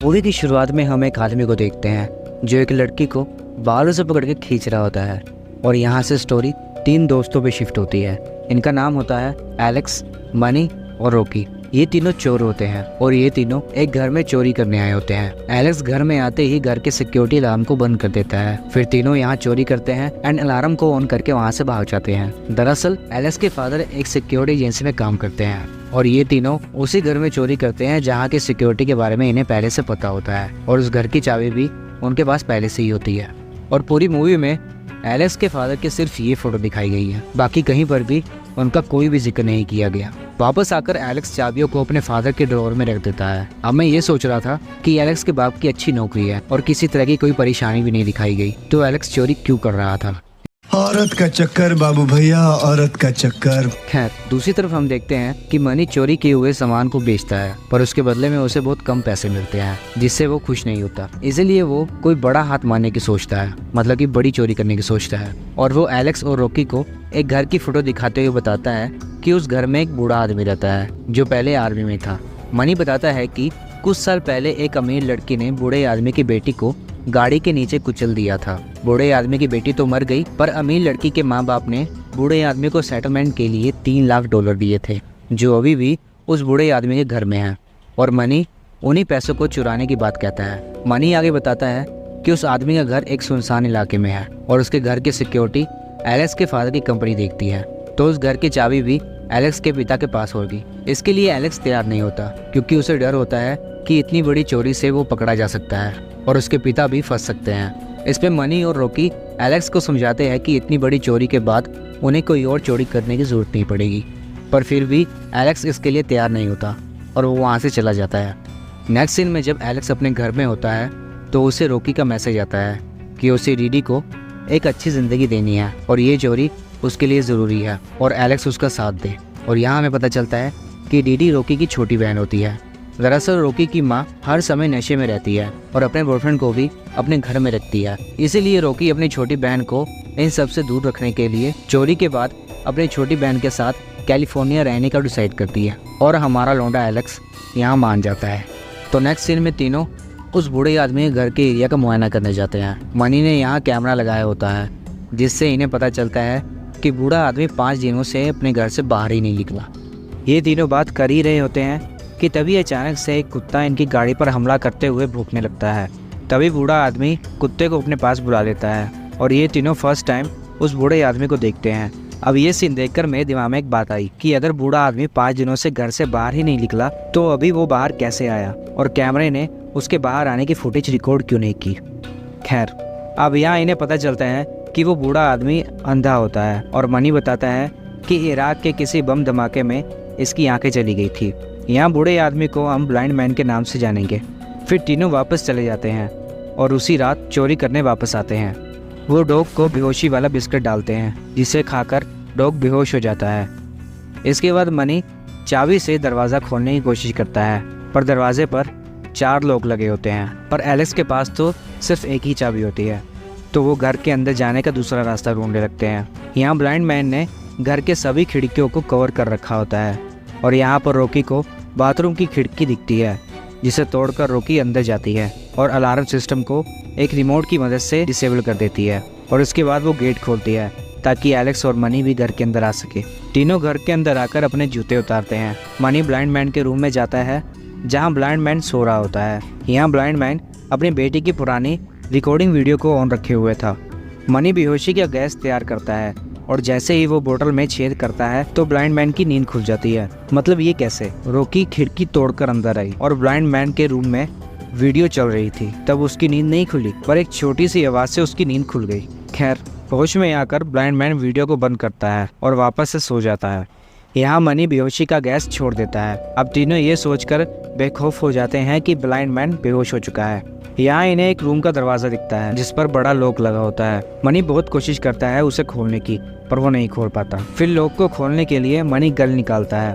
Movie की शुरुआत में हम एक आदमी को देखते हैं जो एक लड़की को बालों से पकड़ के खींच रहा होता है और यहाँ से स्टोरी 3 दोस्तों पे शिफ्ट होती है। इनका नाम होता है एलेक्स, मनी और रॉकी। ये तीनों चोर होते हैं और ये तीनों एक घर में चोरी करने आए होते हैं। एलेक्स घर में आते ही घर के सिक्योरिटी अलार्म को बंद कर देता है। फिर तीनों यहाँ चोरी करते हैं एंड अलार्म को ऑन करके वहाँ से भाग जाते हैं। दरअसल एलेक्स के फादर एक सिक्योरिटी एजेंसी में काम करते हैं और ये तीनों उसी घर में चोरी करते हैं जहाँ के सिक्योरिटी के बारे में इन्हें पहले से पता होता है और उस घर की चाबी भी उनके पास पहले से ही होती है। और पूरी मूवी में एलेक्स के फादर की सिर्फ ये फोटो दिखाई गई है, बाकी कहीं पर भी उनका कोई भी जिक्र नहीं किया गया। वापस आकर एलेक्स चाबियों को अपने फादर के ड्रॉअर में रख देता है। अब मैं ये सोच रहा था कि एलेक्स के बाप की अच्छी नौकरी है और किसी तरह की कोई परेशानी भी नहीं दिखाई गई, तो एलेक्स चोरी क्यों कर रहा था। औरत का चक्कर बाबू भैया, औरत का चक्कर। खैर, दूसरी तरफ हम देखते हैं कि मनी चोरी किए हुए सामान को बेचता है पर उसके बदले में उसे बहुत कम पैसे मिलते हैं, जिससे वो खुश नहीं होता। इसीलिए वो कोई बड़ा हाथ मारने की सोचता है, मतलब कि बड़ी चोरी करने की सोचता है। और वो एलेक्स और रॉकी को एक घर की फोटो दिखाते हुए बताता है कि उस घर में एक बूढ़ा आदमी रहता है जो पहले आर्मी में था। मनी बताता है कि कुछ साल पहले एक अमीर लड़की ने बूढ़े आदमी की बेटी को गाड़ी के नीचे कुचल दिया था। बूढ़े आदमी की बेटी तो मर गई पर अमीर लड़की के माँ बाप ने बूढ़े आदमी को सेटलमेंट के लिए $3 लाख दिए थे, जो अभी भी उस बूढ़े आदमी के घर में है। और मनी उन्हीं पैसों को चुराने की बात कहता है। मनी आगे बताता है कि उस आदमी का घर एक सुनसान इलाके में है और उसके घर की सिक्योरिटी एलेक्स के फादर की कंपनी देखती है, तो उस घर की चाबी भी एलेक्स के पिता के पास होगी। इसके लिए एलेक्स तैयार नहीं होता क्योंकि उसे डर होता है कि इतनी बड़ी चोरी से वो पकड़ा जा सकता है और उसके पिता भी फंस सकते हैं। इस पे मनी और रॉकी एलेक्स को समझाते हैं कि इतनी बड़ी चोरी के बाद उन्हें कोई और चोरी करने की ज़रूरत नहीं पड़ेगी, पर फिर भी एलेक्स इसके लिए तैयार नहीं होता और वो वहाँ से चला जाता है। नेक्स्ट सीन में जब एलेक्स अपने घर में होता है तो उसे रॉकी का मैसेज आता है कि उसे डीडी को एक अच्छी ज़िंदगी देनी है और ये चोरी उसके लिए ज़रूरी है और एलेक्स उसका साथ दे। और यहाँ हमें पता चलता है कि डीडी रॉकी की छोटी बहन होती है। दरअसल रॉकी की माँ हर समय नशे में रहती है और अपने बॉयफ्रेंड को भी अपने घर में रखती है। इसीलिए रॉकी अपनी छोटी बहन को इन सब से दूर रखने के लिए चोरी के बाद अपनी छोटी बहन के साथ कैलिफोर्निया रहने का डिसाइड करती है और हमारा लौंडा एलेक्स यहाँ मान जाता है। तो नेक्स्ट सीन में तीनों उस बूढ़े आदमी के घर के एरिया का मुआयना करने जाते हैं। मनी ने यहाँ कैमरा लगाया होता है जिससे इन्हें पता चलता है कि बूढ़ा आदमी 5 दिनों से अपने घर से बाहर ही नहीं निकला। ये तीनों बात कर ही रहे होते हैं कि तभी अचानक से एक कुत्ता इनकी गाड़ी पर हमला करते हुए भौंकने लगता है। तभी बूढ़ा आदमी कुत्ते को अपने पास बुला लेता है और ये तीनों फर्स्ट टाइम उस बूढ़े आदमी को देखते हैं। अब ये सीन देखकर मेरे दिमाग में एक बात आई कि अगर बूढ़ा आदमी 5 दिनों से घर से बाहर ही नहीं निकला तो अभी वो बाहर कैसे आया और कैमरे ने उसके बाहर आने की फुटेज रिकॉर्ड क्यों नहीं की। खैर, अब यहाँ इन्हें पता चलता है कि वो बूढ़ा आदमी अंधा होता है और मनी बताता है कि इराक के किसी बम धमाके में इसकी आंखें चली गई थी। यहाँ बूढ़े आदमी को हम ब्लाइंड मैन के नाम से जानेंगे। फिर तीनों वापस चले जाते हैं और उसी रात चोरी करने वापस आते हैं। वो डॉग को बेहोशी वाला बिस्किट डालते हैं जिसे खाकर डॉग बेहोश हो जाता है। इसके बाद मनी चाबी से दरवाज़ा खोलने की कोशिश करता है पर दरवाजे पर 4 लॉक लगे होते हैं, पर एलेक्स के पास तो सिर्फ एक ही चाबी होती है, तो वो घर के अंदर जाने का दूसरा रास्ता ढूंढने लगते हैं। यहाँ ब्लाइंड मैन ने घर के सभी खिड़कियों को कवर कर रखा होता है और यहाँ पर रॉकी को बाथरूम की खिड़की दिखती है जिसे तोड़कर रॉकी अंदर जाती है और अलार्म सिस्टम को एक रिमोट की मदद से डिसेबल कर देती है और उसके बाद वो गेट खोलती है ताकि एलेक्स और मनी भी घर के अंदर आ सके। तीनों घर के अंदर आकर अपने जूते उतारते हैं। मनी ब्लाइंड मैन के रूम में जाता है जहाँ ब्लाइंड मैन सो रहा होता है। यहाँ ब्लाइंड मैन अपनी बेटी की पुरानी रिकॉर्डिंग वीडियो को ऑन रखे हुए था। मनी बेहोशी का गैस तैयार करता है और जैसे ही वो बोतल में छेद करता है तो ब्लाइंड मैन की नींद खुल जाती है। मतलब ये कैसे? रॉकी खिड़की तोड़कर अंदर आई और ब्लाइंड मैन के रूम में वीडियो चल रही थी, तब उसकी नींद नहीं खुली पर एक छोटी सी आवाज़ से उसकी नींद खुल गई। खैर, होश में आकर ब्लाइंड मैन वीडियो को बंद करता है और वापस से सो जाता है। यहाँ मनी बेहोशी का गैस छोड़ देता है। अब तीनों ये सोचकर बेखौफ हो जाते हैं कि ब्लाइंड मैन बेहोश हो चुका है। यहाँ इन्हें एक रूम का दरवाज़ा दिखता है जिस पर बड़ा लॉक लगा होता है। मनी बहुत कोशिश करता है उसे खोलने की पर वो नहीं खोल पाता। फिर लॉक को खोलने के लिए मनी गन निकालता है।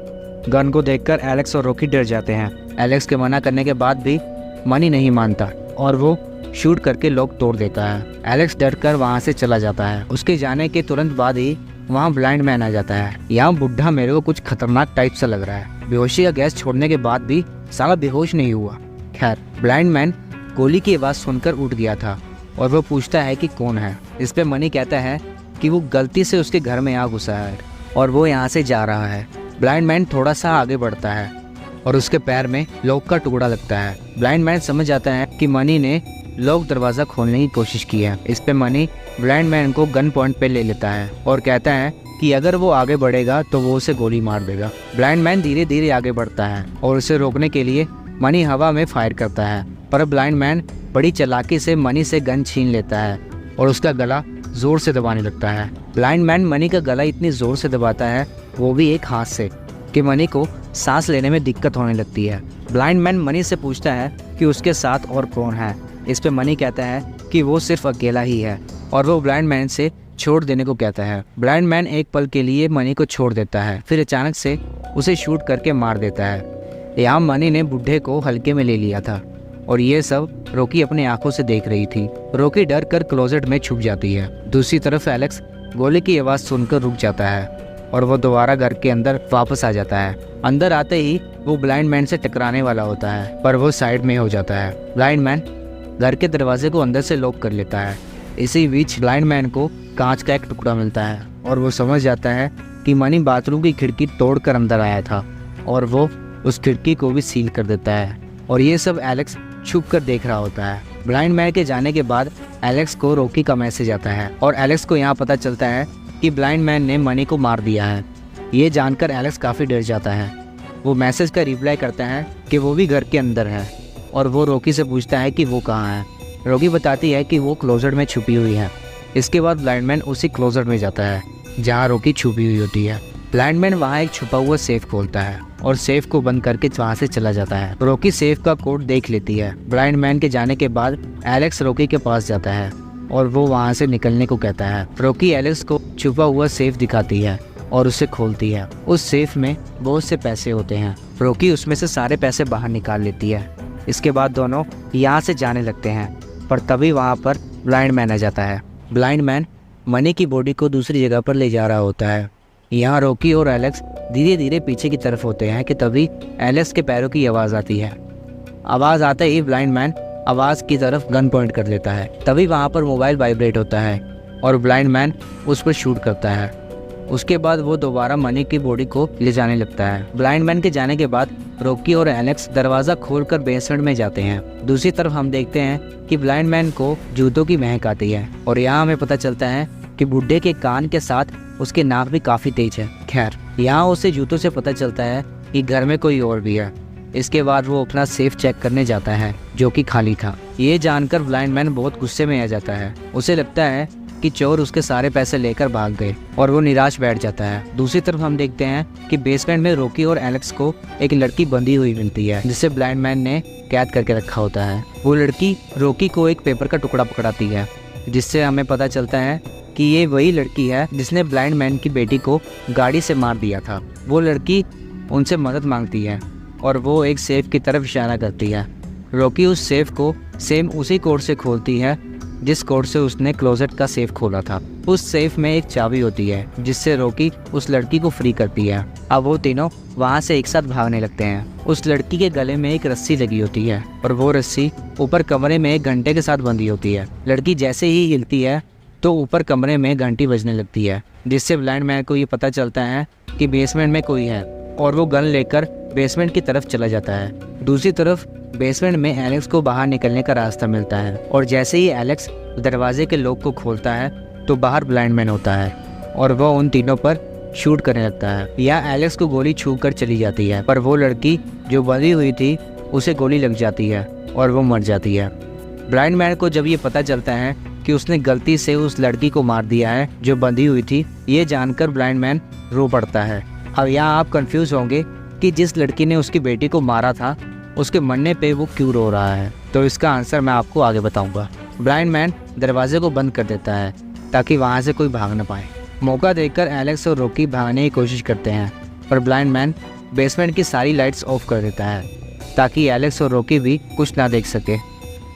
गन को देखकर एलेक्स और रॉकी डर जाते हैं। एलेक्स के मना करने के बाद भी मनी नहीं मानता और वो शूट करके लॉक तोड़ देता है। एलेक्स डरकर वहाँ से चला जाता है। उसके जाने के तुरंत बाद ही वहाँ ब्लाइंड मैन आ जाता है। यहाँ बुढ़ा मेरे को कुछ खतरनाक टाइप सा लग रहा है। बेहोशी का गैस छोड़ने के बाद भी साला बेहोश नहीं हुआ। खैर, ब्लाइंड मैन गोली की आवाज़ सुनकर उठ गया था और वो पूछता है कि कौन है। इस पे मनी कहता है कि वो गलती से उसके घर में आ घुसा है और वो यहाँ से जा रहा है। ब्लाइंड मैन थोड़ा सा आगे बढ़ता है और उसके पैर में लॉक का टुकड़ा लगता है। ब्लाइंड मैन समझ जाता है कि मनी ने लॉक दरवाज़ा खोलने की कोशिश की है। इस पे मनी ब्लाइंड मैन को गन पॉइंट पे ले लेता है और कहता है कि अगर वो आगे बढ़ेगा तो वो उसे गोली मार देगा। ब्लाइंड मैन धीरे धीरे आगे बढ़ता है और उसे रोकने के लिए मनी हवा में फायर करता है, पर ब्लाइंड मैन बड़ी चालाकी से मनी से गन छीन लेता है और उसका गला जोर से दबाने लगता है। ब्लाइंड मैन मनी का गला इतनी जोर से दबाता है, वो भी एक हाथ से, कि मनी को सांस लेने में दिक्कत होने लगती है। ब्लाइंड मैन मनी से पूछता है कि उसके साथ और कौन है। इस पे मनी कहता है कि वो सिर्फ अकेला ही है और वो ब्लाइंड मैन से छोड़ देने को कहता है। ब्लाइंड मैन एक पल के लिए मनी को छोड़ देता है, फिर अचानक से उसे शूट करके मार देता है। यहाँ मनी ने बुढ़े को हल्के में ले लिया था और ये सब रॉकी अपनी आंखों से देख रही थी। रॉकी डर कर क्लोजेट में छुप जाती है। दूसरी तरफ एलेक्स गोली की आवाज़ सुनकर रुक जाता है और वो दोबारा घर के अंदर वापस आ जाता है। अंदर आते ही वो ब्लाइंड मैन से टकराने वाला होता है, पर वो साइड में हो जाता है। ब्लाइंड मैन घर के दरवाजे को अंदर से लॉक कर लेता है। इसी बीच ब्लाइंड मैन को कांच का एक टुकड़ा मिलता है और वो समझ जाता है कि मनी बाथरूम की खिड़की तोड़कर अंदर आया था और वो उस खिड़की को भी सील कर देता है। और ये सब एलेक्स छुप कर देख रहा होता है। ब्लाइंड मैन के जाने के बाद एलेक्स को रॉकी का मैसेज आता है और एलेक्स को यहाँ पता चलता है कि ब्लाइंड मैन ने मनी को मार दिया है। ये जानकर एलेक्स काफ़ी डर जाता है। वो मैसेज का रिप्लाई करता है कि वो भी घर के अंदर है और वो रॉकी से पूछता है कि वो कहाँ है। रॉकी बताती है कि वो क्लोजेट में छुपी हुई है। इसके बाद ब्लाइंड मैन उसी क्लोजेट में जाता है जहाँ रॉकी छुपी हुई होती है। ब्लाइंड मैन वहाँ एक छुपा हुआ सेफ खोलता है और सेफ को बंद करके वहाँ से चला जाता है। रॉकी सेफ का कोड देख लेती है। ब्लाइंड मैन के जाने के बाद एलेक्स रॉकी के पास जाता है और वो वहाँ से निकलने को कहता है। रॉकी एलेक्स को छुपा हुआ सेफ दिखाती है और उसे खोलती है। उस सेफ में बहुत से पैसे होते हैं। रॉकी उसमें से सारे पैसे बाहर निकाल लेती है। इसके बाद दोनों यहाँ से जाने लगते हैं, पर तभी वहाँ पर ब्लाइंड मैन आ जाता है। ब्लाइंड मैन मनी की बॉडी को दूसरी जगह पर ले जा रहा होता है। यहाँ रॉकी और एलेक्स धीरे धीरे पीछे की तरफ होते हैं कि तभी एलेक्स के पैरों की आवाज़ आती है। आवाज़ आते ही ब्लाइंड मैन आवाज़ की तरफ गन पॉइंट कर लेता है। तभी वहाँ पर मोबाइल वाइब्रेट होता है और ब्लाइंड मैन उस पर शूट करता है। उसके बाद वो दोबारा मनी की बॉडी को ले जाने लगता है। ब्लाइंड मैन के जाने के बाद रॉकी और एलेक्स दरवाज़ा खोलकर बेसमेंट में जाते हैं। दूसरी तरफ हम देखते हैं कि ब्लाइंड मैन को जूतों की महक आती है और यहाँ हमें पता चलता है कि बुड्ढे के कान के साथ उसके नाक भी काफ़ी तेज है। खैर, यहाँ उसे जूतों से पता चलता है कि घर में कोई और भी है। इसके बाद वो अपना सेफ चेक करने जाता है जो कि खाली था। ये जानकर ब्लाइंड मैन बहुत गुस्से में आ जाता है। उसे लगता है कि चोर उसके सारे पैसे लेकर भाग गए और वो निराश बैठ जाता है। दूसरी तरफ हम देखते हैं कि बेसमेंट में रॉकी और एलेक्स को एक लड़की बंधी हुई मिलती है जिसे ब्लाइंड मैन ने कैद करके रखा होता है। वो लड़की रॉकी को एक पेपर का टुकड़ा पकड़ाती है, जिससे हमें पता चलता है कि ये वही लड़की है जिसने ब्लाइंड मैन की बेटी को गाड़ी से मार दिया था। वो लड़की उनसे मदद मांगती है और वो एक सेफ की तरफ इशारा करती है। रॉकी उस सेफ को सेम उसी कोड से खोलती है जिस कोड से उसने क्लोजेट का सेफ खोला था। उस सेफ में एक चाबी होती है जिससे रॉकी उस लड़की को फ्री करती है। अब वो तीनों वहाँ से एक साथ भागने लगते हैं। उस लड़की के गले में एक रस्सी लगी होती है और वो रस्सी ऊपर कमरे में एक घंटे के साथ बंधी होती है। लड़की जैसे ही हिलती है तो ऊपर कमरे में घंटी बजने लगती है, जिससे ब्लाइंड मैन को ये पता चलता है कि बेसमेंट में कोई है और वो गन लेकर बेसमेंट की तरफ चला जाता है। दूसरी तरफ बेसमेंट में एलेक्स को बाहर निकलने का रास्ता मिलता है और जैसे ही एलेक्स दरवाजे के लॉक को खोलता है तो बाहर ब्लाइंड मैन होता है और वो उन तीनों पर शूट करने लगता है। या एलेक्स को गोली छू कर चली जाती है, पर वो लड़की जो बंधी हुई थी उसे गोली लग जाती है और वो मर जाती है। ब्लाइंड मैन को जब ये पता चलता है कि उसने गलती से उस लड़की को मार दिया है जो बंधी हुई थी, ये जानकर ब्लाइंड मैन रो पड़ता है। अब यहाँ आप कंफ्यूज होंगे कि जिस लड़की ने उसकी बेटी को मारा था उसके मरने पे वो क्यों रो रहा है, तो इसका आंसर मैं आपको आगे बताऊंगा। ब्लाइंड मैन दरवाजे को बंद कर देता है ताकि वहाँ से कोई भाग न पाए। मौका देखकर एलेक्स और रॉकी भागने की कोशिश करते हैं, पर ब्लाइंड मैन बेसमेंट की सारी लाइट्स ऑफ कर देता है ताकि एलेक्स और रॉकी भी कुछ ना देख सके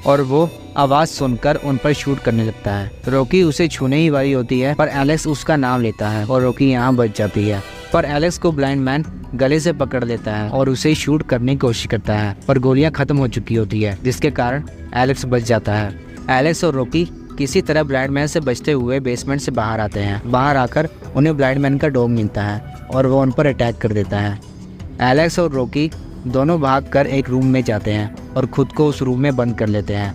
और वो आवाज़ सुनकर उन पर शूट करने लगता है। रॉकी उसे छूने ही वाली होती है, पर एलेक्स उसका नाम लेता है और रॉकी यहाँ बच जाती है। पर एलेक्स को ब्लाइंड मैन गले से पकड़ लेता है और उसे शूट करने की कोशिश करता है, पर गोलियां खत्म हो चुकी होती है, जिसके कारण एलेक्स बच जाता है। एलेक्स और रॉकी किसी तरह ब्लाइंड मैन से बचते हुए बेसमेंट से बाहर आते हैं। बाहर आकर उन्हें ब्लाइंड मैन का डॉग मिलता है और वो उन पर अटैक कर देता है। एलेक्स और रॉकी दोनों भागकर एक रूम में जाते हैं और खुद को उस रूम में बंद कर लेते हैं।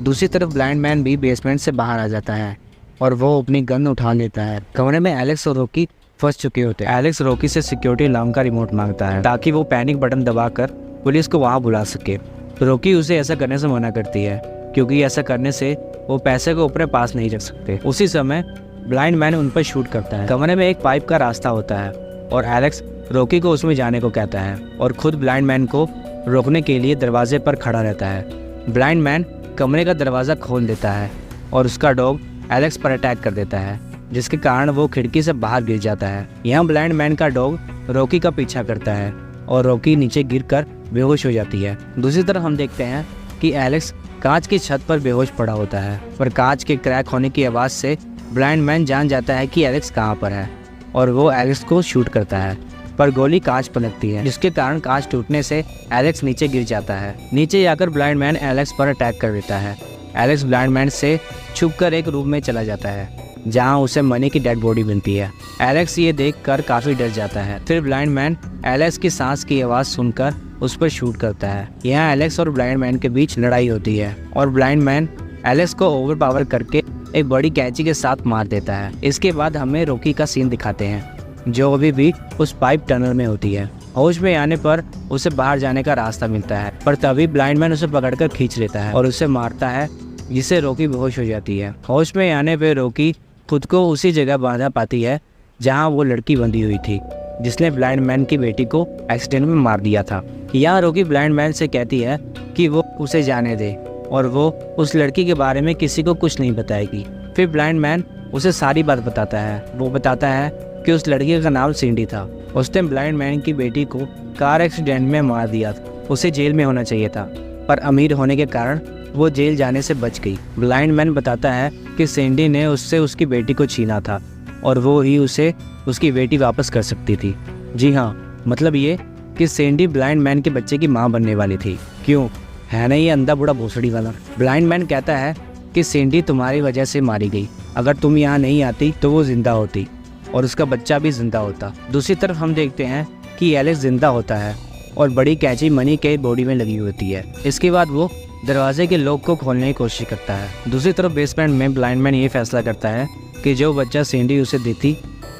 दूसरी तरफ ब्लाइंड मैन भी बेसमेंट से बाहर आ जाता है और वो अपनी गन उठा लेता है। कमरे में एलेक्स और रॉकी फंस चुके होते हैं। एलेक्स रॉकी से सिक्योरिटी अलार्म का रिमोट मांगता है ताकि वो पैनिक बटन दबाकर पुलिस को वहाँ बुला सके। रॉकी उसे ऐसा करने से मना करती है क्योंकि ऐसा करने से वो पैसे को अपने पास नहीं रख सकते। उसी समय ब्लाइंड मैन उन पर शूट करता है। कमरे में एक पाइप का रास्ता होता है और एलेक्स रॉकी को उसमें जाने को कहता है और खुद ब्लाइंड मैन को रोकने के लिए दरवाजे पर खड़ा रहता है। ब्लाइंड मैन कमरे का दरवाज़ा खोल देता है और उसका डॉग एलेक्स पर अटैक कर देता है, जिसके कारण वो खिड़की से बाहर गिर जाता है। यहाँ ब्लाइंड मैन का डॉग रॉकी का पीछा करता है और रॉकी नीचे गिरकर बेहोश हो जाती है। दूसरी तरफ हम देखते हैं कि एलेक्स कांच की छत पर बेहोश पड़ा होता है, पर कांच के क्रैक होने की आवाज़ से ब्लाइंड मैन जान जाता है कि एलेक्स कहाँ पर है और वो एलेक्स को शूट करता है, पर गोली कांच पर लगती है, जिसके कारण कांच टूटने से एलेक्स नीचे गिर जाता है। नीचे आकर ब्लाइंड मैन एलेक्स पर अटैक कर देता है। एलेक्स ब्लाइंड मैन से छुपकर एक रूम में चला जाता है जहां उसे मनी की डेड बॉडी मिलती है। एलेक्स ये देखकर काफ़ी डर जाता है। फिर ब्लाइंड मैन एलेक्स की सांस की आवाज़ सुनकर उस पर शूट करता है। यहाँ एलेक्स और ब्लाइंड मैन के बीच लड़ाई होती है और ब्लाइंड मैन एलेक्स को ओवरपावर करके एक बड़ी कैंची के साथ मार देता है। इसके बाद हमें रॉकी का सीन दिखाते हैं जो अभी भी उस पाइप टनल में होती है। होश में आने पर उसे बाहर जाने का रास्ता मिलता है, पर तभी ब्लाइंड मैन उसे पकड़कर खींच लेता है और उसे मारता है, जिससे रॉकी बेहोश हो जाती है। होश में आने पर रॉकी खुद को उसी जगह बांधा पाती है जहां वो लड़की बंधी हुई थी जिसने ब्लाइंड मैन की बेटी को एक्सीडेंट में मार दिया था। यहाँ रॉकी ब्लाइंड मैन से कहती है कि वो उसे जाने दे और वो उस लड़की के बारे में किसी को कुछ नहीं बताएगी। फिर ब्लाइंड मैन उसे सारी बात बताता है। वो बताता है कि उस लड़की का नाम सिंडी था। उसने ब्लाइंड मैन की बेटी को कार एक्सीडेंट में मार दिया था। उसे जेल में होना चाहिए था, पर अमीर होने के कारण वो जेल जाने से बच गई। ब्लाइंड मैन बताता है कि सिंडी ने उससे उसकी बेटी को छीना था और वो ही उसे उसकी बेटी वापस कर सकती थी। जी हाँ, मतलब ये कि सिंडी ब्लाइंड मैन के बच्चे की माँ बनने वाली थी। क्यों है ना ये अंधा बूढ़ा भोसड़ी वाला। ब्लाइंड मैन कहता है कि सिंडी तुम्हारी वजह से मारी गई, अगर तुम यहाँ नहीं आती तो वो जिंदा होती और उसका बच्चा भी जिंदा होता। दूसरी तरफ हम देखते हैं कि एलेक्स जिंदा होता है और बड़ी कैंची मनी के बॉडी में लगी होती है। इसके बाद वो दरवाजे के लॉक को खोलने की कोशिश करता है। दूसरी तरफ बेसमेंट में ब्लाइंड मैन ये फैसला करता है कि जो बच्चा सिंडी उसे देती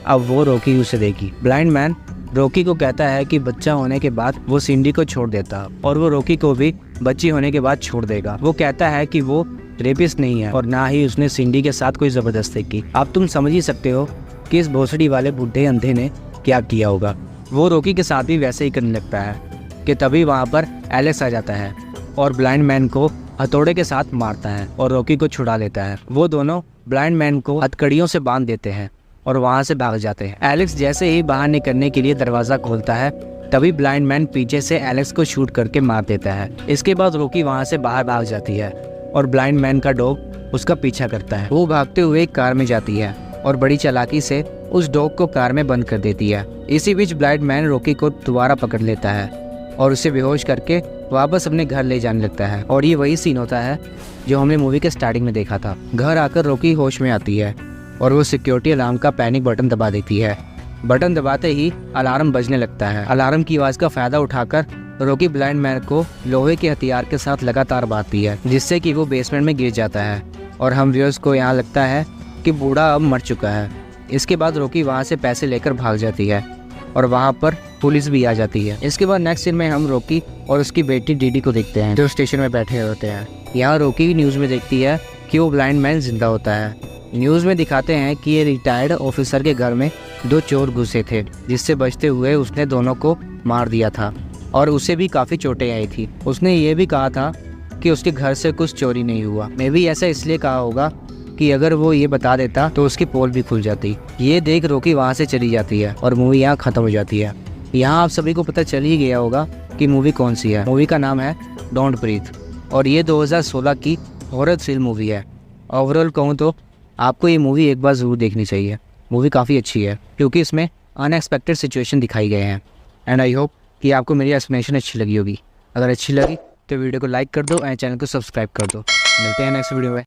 अब वो रॉकी उसे देगी। ब्लाइंड मैन रॉकी को कहता है कि बच्चा होने के बाद वो सिंडी को छोड़ देता और वो रॉकी को भी बच्ची होने के बाद छोड़ देगा। वो कहता है कि वो रेपिस्ट नहीं है और ना ही उसने सिंडी के साथ कोई ज़बरदस्ती की। अब तुम समझ ही सकते हो कि इस भोसड़ी वाले बूढ़े अंधे ने क्या किया होगा। वो रॉकी के साथ भी वैसे ही करने लगता है कि तभी वहाँ पर एलेक्स आ जाता है और ब्लाइंड मैन को हथौड़े के साथ मारता है और रॉकी को छुड़ा लेता है। वो दोनों ब्लाइंड मैन को हथकड़ियों से बांध देते हैं और वहाँ से भाग जाते हैं। एलेक्स जैसे ही बाहर निकलने के लिए दरवाज़ा खोलता है तभी ब्लाइंड मैन पीछे से एलेक्स को शूट करके मार देता है। इसके बाद रॉकी वहाँ से बाहर भाग जाती है और ब्लाइंड मैन का डॉग उसका पीछा करता है। वो भागते हुए एक कार में जाती है और बड़ी चालाकी से उस डॉग को कार में बंद कर देती है। इसी बीच ब्लाइंड मैन रॉकी को दोबारा पकड़ लेता है और उसे बेहोश करके वापस अपने घर ले जाने लगता है। और ये वही सीन होता है जो हमने मूवी के स्टार्टिंग में देखा था। घर आकर रॉकी होश में आती है और वो सिक्योरिटी अलार्म का पैनिक बटन दबा देती है। बटन दबाते ही अलार्म बजने लगता है। अलार्म की आवाज़ का फ़ायदा उठाकर रॉकी ब्लाइंड मैन को लोहे के हथियार के साथ लगातार मारती है, जिससे कि वो बेसमेंट में गिर जाता है और हम व्यूअर्स को यहाँ लगता है कि बूढ़ा अब मर चुका है। इसके बाद रॉकी वहाँ से पैसे लेकर भाग जाती है और वहाँ पर पुलिस भी आ जाती है। इसके बाद नेक्स्ट सीन में हम रॉकी और उसकी बेटी डीडी को देखते हैं जो स्टेशन में बैठे होते हैं। यहाँ रॉकी न्यूज़ में देखती है कि वो ब्लाइंड मैन जिंदा होता है। न्यूज़ में दिखाते हैं कि ये रिटायर्ड ऑफिसर के घर में 2 चोर घुसे थे, जिससे बचते हुए उसने दोनों को मार दिया था और उसे भी काफ़ी चोटें आई थी। उसने ये भी कहा था कि उसके घर से कुछ चोरी नहीं हुआ। मे भी ऐसा इसलिए कहा होगा कि अगर वो ये बता देता तो उसकी पोल भी खुल जाती। ये देख रॉकी वहाँ से चली जाती है और मूवी यहाँ ख़त्म हो जाती है। यहाँ आप सभी को पता चल ही गया होगा कि मूवी कौन सी है। मूवी का नाम है डोंट ब्रीथ और ये 2016 की हॉरर थ्रिल मूवी है। ओवरऑल कहूँ तो आपको ये मूवी एक बार ज़रूर देखनी चाहिए। मूवी काफ़ी अच्छी है क्योंकि इसमें अनएक्सपेक्टेड सिचुएशन दिखाई गए हैं एंड आई होप कि आपको मेरी एक्सप्लेनेशन अच्छी लगी होगी। अगर अच्छी लगी तो वीडियो को लाइक कर दो एंड चैनल को सब्सक्राइब कर दो। मिलते हैं नेक्स्ट वीडियो में।